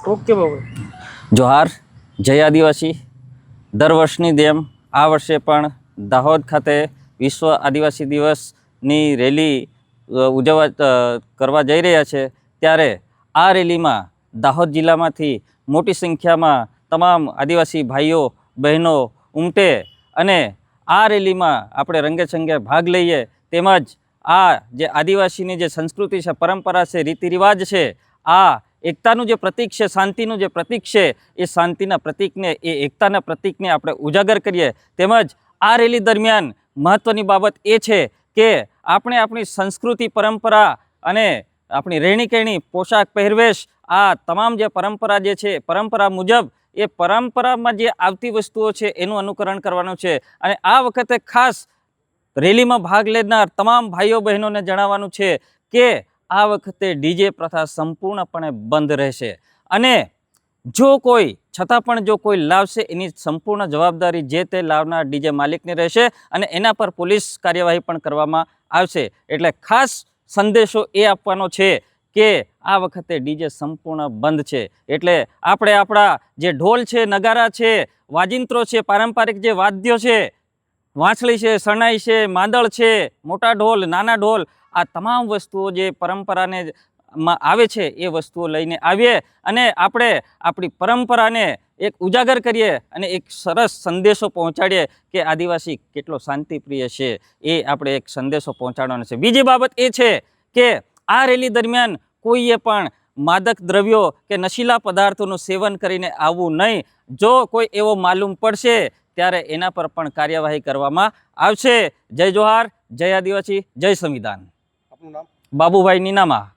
Okay Babu, johar, જય આદિવાસી। દર વર્ષની જેમ આ વર્ષે પણ દાહોદ ખાતે વિશ્વ આદિવાસી દિવસની રેલી કરવા જઈ રહ્યા છે। ત્યારે આ રેલીમાં દાહોદ જિલ્લામાંથી મોટી સંખ્યામાં તમામ આદિવાસી ભાઈઓ બહેનો ઉમટે અને આ રેલીમાં આપણે રંગેચંગે ભાગ લઈએ, તેમજ આ જે આદિવાસીની જે સંસ્કૃતિ છે, પરંપરા છે, રીતિ રિવાજ છે, આ એકતાનું જે પ્રતીક છે, શાંતિનું જે પ્રતીક છે, એ શાંતિના પ્રતીકને, એ એકતાના પ્રતીકને આપણે ઉજાગર કરીએ। તેમજ આ રેલી દરમિયાન મહત્ત્વની બાબત એ છે કે આપણે આપણી સંસ્કૃતિ, પરંપરા અને આપણી રહેણી કહેણી, પોશાક, પહેરવેશ, આ તમામ જે પરંપરા જે છે, પરંપરા મુજબ એ પરંપરામાં જે આવતી વસ્તુઓ છે એનું અનુકરણ કરવાનું છે। અને આ વખતે ખાસ રેલીમાં ભાગ લેનાર તમામ ભાઈઓ બહેનોને જણાવવાનું છે કે આ વખતે ડીજે પ્રથા સંપૂર્ણપણે બંધ રહેશે અને જો કોઈ છતાં પણ જો કોઈ લાવશે એની સંપૂર્ણ જવાબદારી જે તે લાવનાર ડીજે માલિકની રહેશે અને એના પર પોલીસ કાર્યવાહી પણ કરવામાં આવશે। એટલે ખાસ સંદેશો એ આપવાનો છે કે આ વખતે ડીજે સંપૂર્ણ બંધ છે। એટલે આપણે આપણા જે ઢોલ છે, નગારા છે, વાજિંત્રો છે, પારંપરિક જે વાદ્યો છે, વાંસળી છે, શરણાઈ છે, માંદળ છે, મોટા ઢોલ, નાના ઢોલ, આ તમામ વસ્તુઓ જે પરંપરાને માં આવે છે એ વસ્તુઓ લઈને આવીએ અને આપણે આપણી પરંપરાને એક ઉજાગર કરીએ અને એક સરસ સંદેશો પહોંચાડીએ કે આદિવાસી કેટલો શાંતિપ્રિય છે, એ આપણે એક સંદેશો પહોંચાડવાનો છે। બીજી બાબત એ છે કે આ રેલી દરમિયાન કોઈએ પણ માદક દ્રવ્યો કે નશીલા પદાર્થોનું સેવન કરીને આવવું નહીં। જો કોઈ એવો માલુમ પડશે ત્યારે એના પર પણ કાર્યવાહી કરવામાં આવશે। જય જોહાર, જય આદિવાસી, જય સંવિધાન। આપનું નામ? બાબુભાઈ નીનામા।